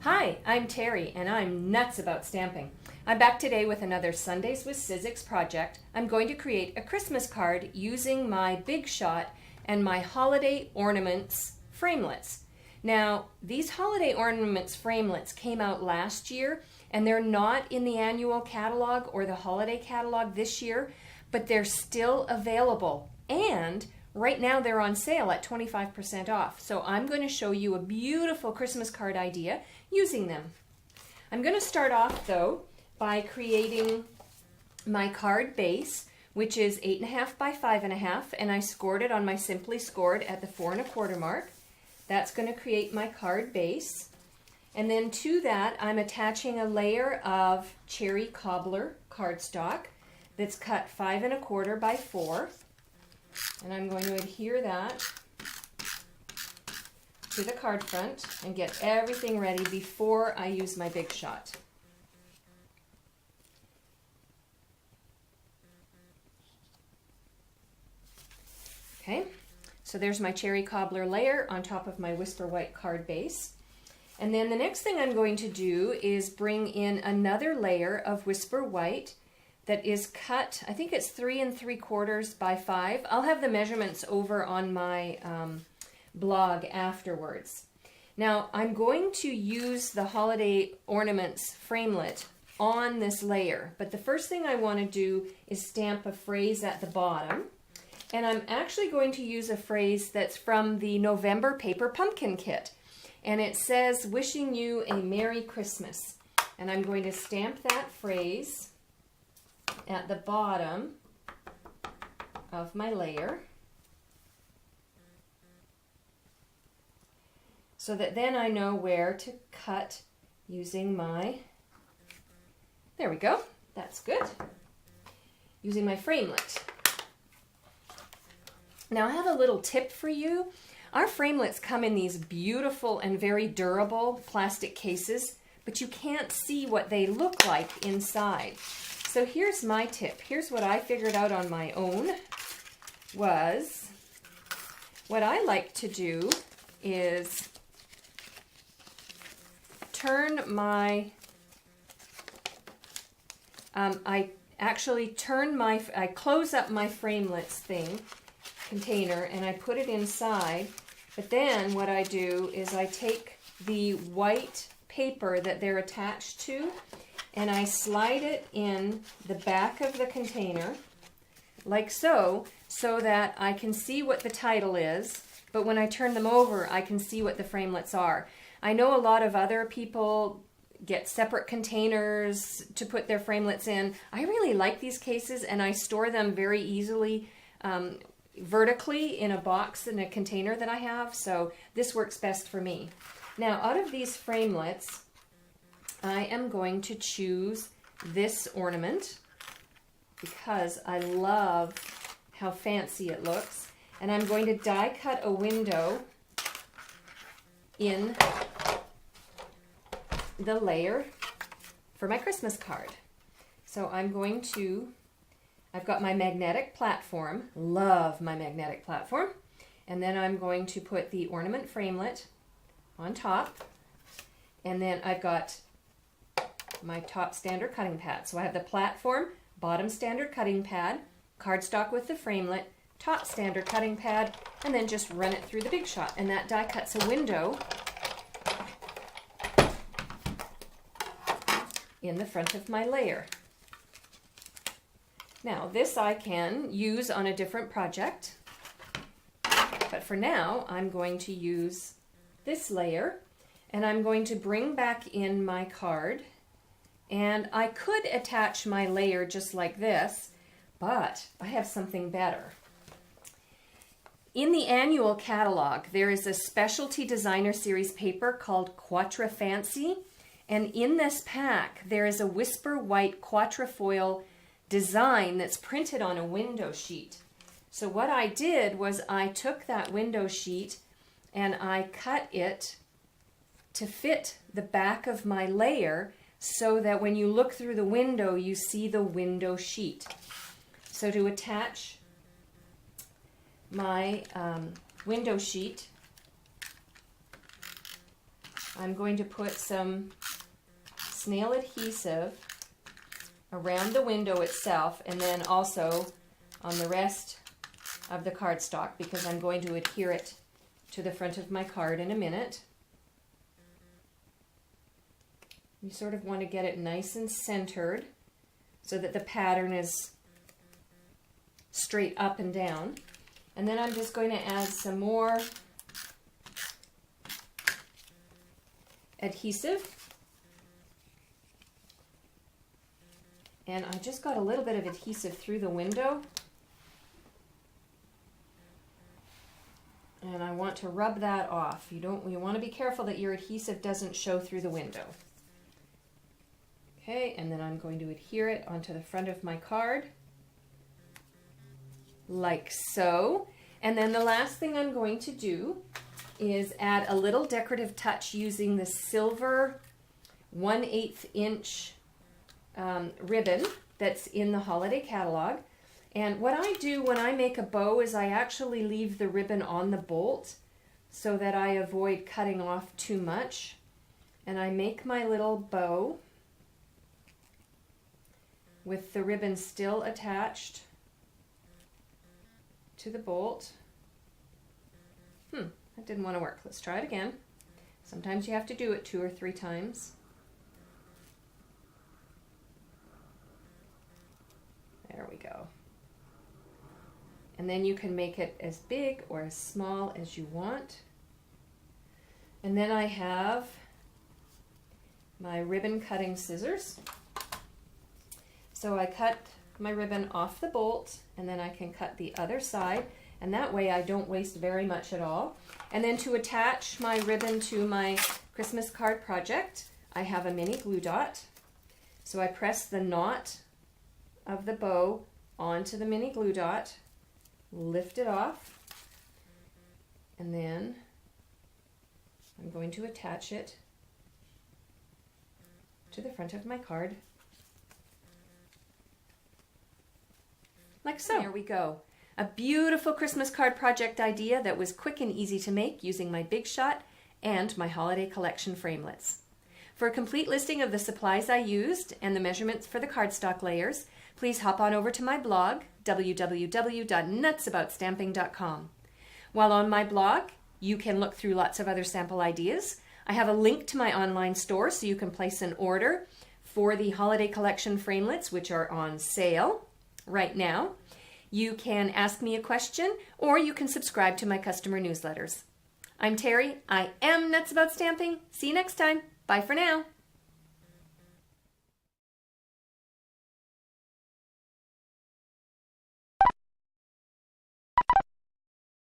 Hi, I'm Terry, and I'm nuts about stamping. I'm back today with another Sundays with Sizzix project. I'm going to create a Christmas card using my Big Shot and my Holiday Ornaments Framelits. Now, these Holiday Ornaments Framelits came out last year, and they're not in the annual catalog or the holiday catalog this year, but they're still available. And right now they're on sale at 25% off. So I'm going to show you a beautiful Christmas card idea using them. I'm going to start off though by creating my card base, which is 8.5 by 5.5, and I scored it on my Simply Scored at the 4 1/4 mark. That's going to create my card base. And then to that I'm attaching a layer of cherry cobbler cardstock that's cut 5 1/4 by 4. And I'm going to adhere that to the card front and get everything ready before I use my Big Shot. Okay, so there's my cherry cobbler layer on top of my Whisper White card base. And then the next thing I'm going to do is bring in another layer of Whisper White that is cut, I think it's 3 3/4 by 5. I'll have the measurements over on my blog afterwards. Now I'm going to use the Holiday Ornaments Framelit on this layer, but the first thing I want to do is stamp a phrase at the bottom, and I'm actually going to use a phrase that's from the November Paper Pumpkin Kit, and it says, "Wishing you a Merry Christmas," and I'm going to stamp that phrase at the bottom of my layer so that then I know where to cut using my, there we go, that's good, using my Framelit. Now I have a little tip for you. Our Framelits come in these beautiful and very durable plastic cases, but you can't see what they look like inside. So here's my tip. Here's what I figured out on my own was what I like to do is turn my, I close up my Framelits container and I put it inside, but then what I do is I take the white paper that they're attached to and I slide it in the back of the container, like so, so that I can see what the title is, but when I turn them over, I can see what the Framelits are. I know a lot of other people get separate containers to put their Framelits in. I really like these cases, and I store them very easily vertically in a box in a container that I have, so this works best for me. Now, out of these Framelits, I am going to choose this ornament because I love how fancy it looks, and I'm going to die cut a window in the layer for my Christmas card. So I'm going to, I've got my magnetic platform, love my magnetic platform, and then I'm going to put the ornament Framelit on top, and then I've got my top standard cutting pad. So I have the platform, bottom standard cutting pad, cardstock with the Framelit, top standard cutting pad, and then just run it through the Big Shot, and that die cuts a window in the front of my layer. Now this I can use on a different project, but for now I'm going to use this layer, and I'm going to bring back in my card, and I could attach my layer just like this, but I have something better. In the annual catalog, there is a specialty designer series paper called Quattro Fancy, and in this pack there is a Whisper White quatrefoil design that's printed on a window sheet. So what I did was I took that window sheet and I cut it to fit the back of my layer so that when you look through the window you see the window sheet. So to attach my window sheet, I'm going to put some snail adhesive around the window itself and then also on the rest of the cardstock because I'm going to adhere it to the front of my card in a minute. You sort of want to get it nice and centered so that the pattern is straight up and down. And then I'm just going to add some more adhesive. And I just got a little bit of adhesive through the window. And I want to rub that off. You want to be careful that your adhesive doesn't show through the window. Okay, and then I'm going to adhere it onto the front of my card, like so. And then the last thing I'm going to do is add a little decorative touch using the silver 1/8 inch ribbon that's in the holiday catalog. And what I do when I make a bow is I actually leave the ribbon on the bolt so that I avoid cutting off too much. And I make my little bow with the ribbon still attached to the bolt. That didn't want to work. Let's try it again. Sometimes you have to do it 2 or 3 times. There we go. And then you can make it as big or as small as you want. And then I have my ribbon cutting scissors. So I cut my ribbon off the bolt and then I can cut the other side, and that way I don't waste very much at all. And then to attach my ribbon to my Christmas card project, I have a mini glue dot. So I press the knot of the bow onto the mini glue dot, lift it off, and then I'm going to attach it to the front of my card. Like so. There we go. A beautiful Christmas card project idea that was quick and easy to make using my Big Shot and my Holiday Collection Framelits. For a complete listing of the supplies I used and the measurements for the cardstock layers, please hop on over to my blog, www.nutsaboutsstamping.com. While on my blog, you can look through lots of other sample ideas. I have a link to my online store so you can place an order for the Holiday Collection Framelits, which are on sale right now. You can ask me a question, or you can subscribe to my customer newsletters. I'm Terry. I am Nuts About Stamping. See you next time. Bye for now.